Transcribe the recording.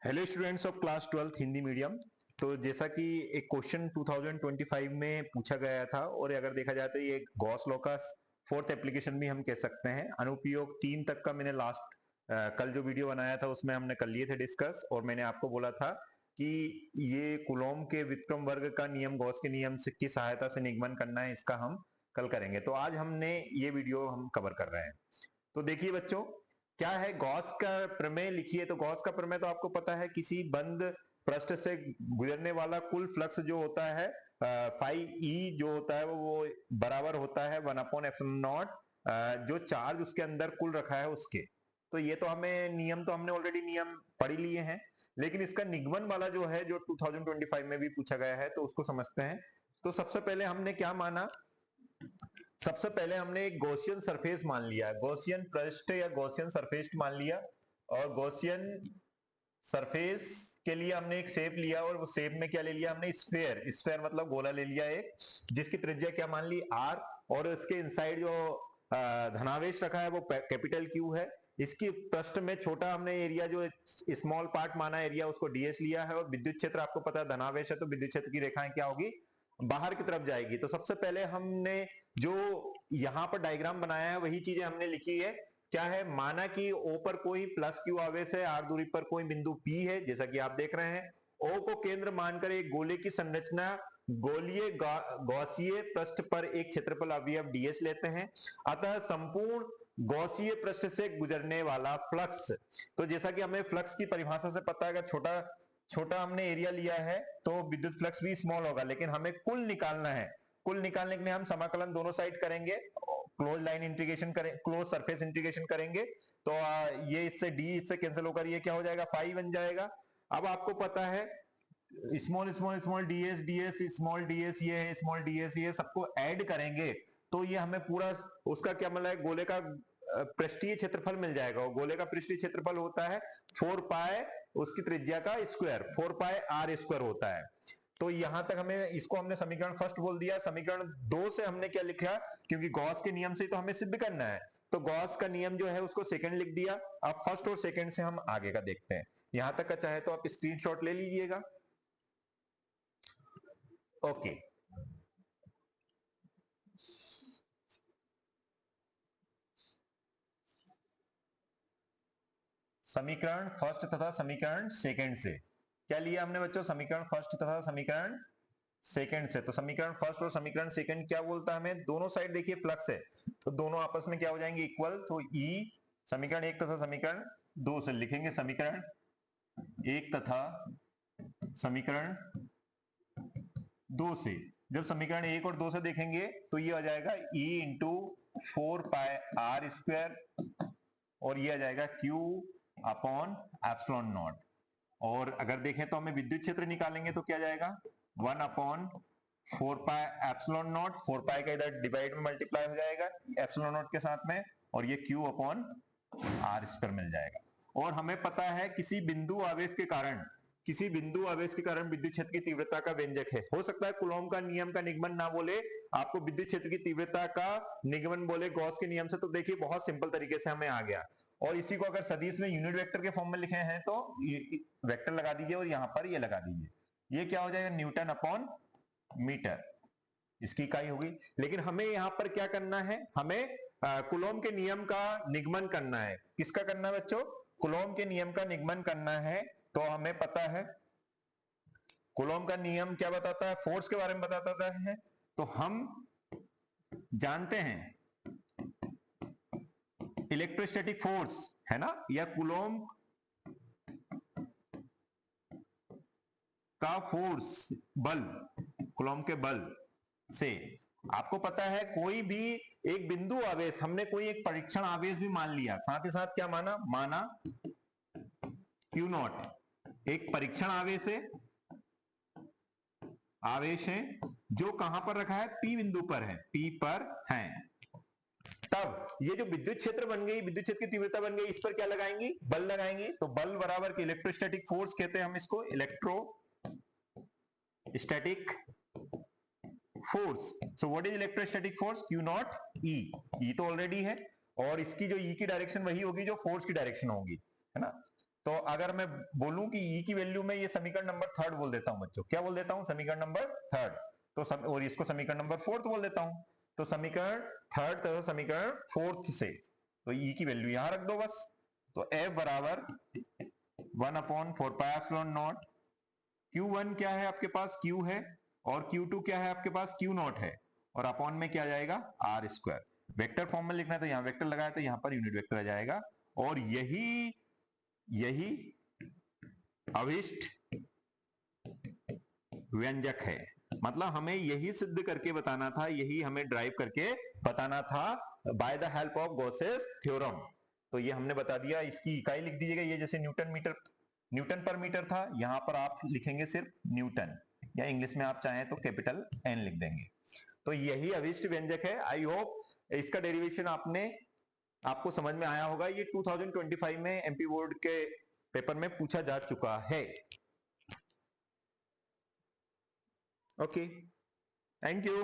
Hello students of class 12th Hindi medium. तो जैसा कि एक क्वेश्चन 2025 में पूछा गया था और अगर देखा जाए तो ये गॉस लॉ का फोर्थ एप्लीकेशन भी हम कह सकते हैं। अनुप्रयोग 3 तक का मैंने लास्ट कल जो वीडियो बनाया था उसमें हमने कर लिए थे डिस्कस, और मैंने आपको बोला था कि ये कूलॉम के व्युत्क्रम वर्ग का नियम गॉस के नियम की सहायता से निगमन करना है, इसका हम कल करेंगे। तो आज हमने ये वीडियो हम कवर कर रहे हैं। तो देखिए बच्चों, क्या है गॉस का प्रमेय लिखिए। तो गॉस का प्रमेय तो आपको पता है, किसी बंद पृष्ठ से गुजरने वाला कुल फ्लक्स जो होता है फाई ई जो होता है वो बराबर होता है 1/एप्सिलॉन नॉट जो चार्ज उसके अंदर कुल रखा है उसके। तो ये तो हमें नियम तो हमने ऑलरेडी नियम पढ़ लिए हैं, लेकिन इसका निगमन वाला जो है जो 2025 में भी पूछा गया है तो उसको समझते हैं। तो सबसे पहले हमने क्या माना, सबसे पहले हमने एक गॉसियन सरफेस मान लिया, गॉसियन पृष्ठ या गॉसियन सरफेस मान लिया। और गॉसियन सरफेस के लिए हमने एक शेप लिया और वो शेप में क्या ले लिया हमने, स्फीयर। स्फीयर मतलब गोला ले लिया एक, जिसकी त्रिज्या क्या मान ली आर, और इसके इनसाइड जो धनावेश रखा है वो कैपिटल क्यू है। इसकी पृष्ठ में छोटा हमने एरिया जो स्मॉल पार्ट माना एरिया उसको डीएस लिया है, और विद्युत क्षेत्र आपको पता है धनावेश है तो विद्युत क्षेत्र की रेखाएं क्या होगी, बाहर की तरफ जाएगी। तो सबसे पहले हमने जो यहां पर डायग्राम बनाया है वही चीजें हमने लिखी है। क्या है, माना कि O पर कोई प्लस क्यू आवेश है, R दूरी पर कोई बिंदु P है जैसा कि आप देख रहे हैं। O को केंद्र मानकर एक गोले की संरचना गोलीय गॉसीय पृष्ठ पर एक क्षेत्रफल अवयव ds लेते हैं। अतः संपूर्ण गॉसीय पृष्ठ से गुजरने वाला फ्लक्स, तो जैसा कि हमें फ्लक्स की परिभाषा से पता है, अगर छोटा छोटा हमने एरिया लिया है तो विद्युत फ्लक्स भी स्मॉल होगा, लेकिन हमें कुल निकालना है। कुल निकालने के लिए हम समाकलन दोनों साइड करेंगे, क्लोज लाइन इंटीग्रेशन करें, क्लोज सरफेस इंटीग्रेशन करेंगे। तो ये इससे डी इससे कैंसिल होकर ये क्या हो जाएगा, फाई बन जाएगा। अब आपको पता है small small small DS DS small DS ये है, स्मॉल डीएस ये, सबको ऐड करेंगे तो ये हमें पूरा उसका क्या मिला है, गोले का पृष्ठीय क्षेत्रफल मिल जाएगा। और गोले का पृष्ठीय क्षेत्रफल होता है 4 पाए उसकी त्रिज्या का स्क्वायर, 4 पाए आर स्क्वायर होता है। तो यहां तक हमें इसको हमने समीकरण फर्स्ट बोल दिया। समीकरण 2 से हमने क्या लिखा, क्योंकि गॉस के नियम से तो हमें सिद्ध करना है, तो गॉस का नियम जो है उसको सेकंड लिख दिया। अब फर्स्ट और सेकंड से हम आगे का देखते हैं। यहां तक का चाहे तो आप स्क्रीनशॉट ले लीजिएगा। ओके, समीकरण फर्स्ट तथा समीकरण सेकंड से क्या लिया हमने बच्चों, समीकरण फर्स्ट तथा समीकरण सेकंड से। तो समीकरण फर्स्ट और समीकरण सेकंड क्या बोलता है हमें, दोनों साइड देखिए फ्लक्स है तो दोनों आपस में क्या हो जाएंगे, इक्वल। तो ई समीकरण एक तथा समीकरण दो से लिखेंगे, समीकरण एक तथा समीकरण दो से। जब समीकरण एक और दो से देखेंगे तो ये आ जाएगा ई इंटू 4 पाए आर स्क्वायर, और ये आ जाएगा क्यू अपॉन एप्सिलॉन नॉट। और अगर देखें तो हमें विद्युत क्षेत्र निकालेंगे तो क्या जाएगा, 1/4 पाई एप्सिलॉन नॉट, 4 पाई का इधर डिवाइड में मल्टीप्लाई हो जाएगा एप्सिलॉन नॉट के साथ में, और ये क्यू अपॉन आर स्क्वायर मिल जाएगा। और हमें पता है किसी बिंदु आवेश के कारण, किसी बिंदु आवेश के कारण विद्युत क्षेत्र की तीव्रता का व्यंजक है। हो सकता है कूलॉम का नियम का निगमन ना बोले, आपको विद्युत क्षेत्र की तीव्रता का निगमन बोले गॉस के नियम से। तो देखिए बहुत सिंपल तरीके से हमें आ गया। और इसी को अगर सदिश में यूनिट वेक्टर के फॉर्म में लिखे हैं तो वेक्टर लगा दीजिए और यहां पर ये लगा दीजिए, ये क्या हो जाएगा, न्यूटन अपॉन मीटर इसकी इकाई होगी। लेकिन हमें यहां पर क्या करना है, हमें कूलॉम के नियम का निगमन करना है। किसका करना है बच्चों, कूलॉम के नियम का निगमन करना है। तो हमें पता है कूलॉम का नियम क्या बताता है, फोर्स के बारे में बताता है। तो हम जानते हैं इलेक्ट्रोस्टैटिक फोर्स है ना, या कूलॉम का फोर्स बल, कूलॉम के बल से आपको पता है कोई भी एक बिंदु आवेश, हमने कोई एक परीक्षण आवेश भी मान लिया, साथ ही साथ क्या माना, माना क्यू नॉट एक परीक्षण आवेश है, आवेश है जो कहां पर रखा है, पी बिंदु पर है, पी पर है। तब ये जो विद्युत क्षेत्र बन गई, विद्युत क्षेत्र की तीव्रता बन गई, इस पर क्या लगाएंगी, बल लगाएंगी। तो बल बराबर के इलेक्ट्रोस्टैटिक फोर्स कहते हैं हम इसको, electrostatic force. So what is electrostatic force, Q not E. E तो ऑलरेडी है, और इसकी जो ई की डायरेक्शन वही होगी जो फोर्स की डायरेक्शन होगी, है ना। तो अगर मैं बोलूं कि ई की वैल्यू में ये समीकरण नंबर थर्ड बोल देता हूं बच्चों, क्या बोल देता हूं, समीकरण नंबर थर्ड। तो और इसको समीकरण नंबर फोर्थ बोल देता हूं। तो समीकरण थर्ड तो समीकरण फोर्थ से, तो ई की वैल्यू यहां रख दो बस। तो एफ बराबर 1/4 पाई एप्सिलॉन नॉट, Q1 क्या है आपके पास, Q है, और Q2 क्या है आपके पास, Q नॉट है, और अपॉन में क्या जाएगा, आर स्क्वायर। वेक्टर फॉर्म में लिखना है तो यहां वेक्टर लगाया तो यहां पर यूनिट वेक्टर आ जाएगा। और यही अभिष्ट व्यंजक है। मतलब हमें यही सिद्ध करके बताना था, यही हमें ड्राइव करके बताना था by the help of Gauss's theorem. तो ये हमने बता दिया। इसकी इकाई लिख दीजिएगा, ये जैसे न्यूटन पर मीटर था, यहां पर आप लिखेंगे सिर्फ न्यूटन, या इंग्लिश में आप चाहें तो कैपिटल एन लिख देंगे। तो यही अभिष्ट व्यंजक है। आई होप इसका डेरिवेशन आपको समझ में आया होगा। ये 2025 में एमपी बोर्ड के पेपर में पूछा जा चुका है। Okay, thank you.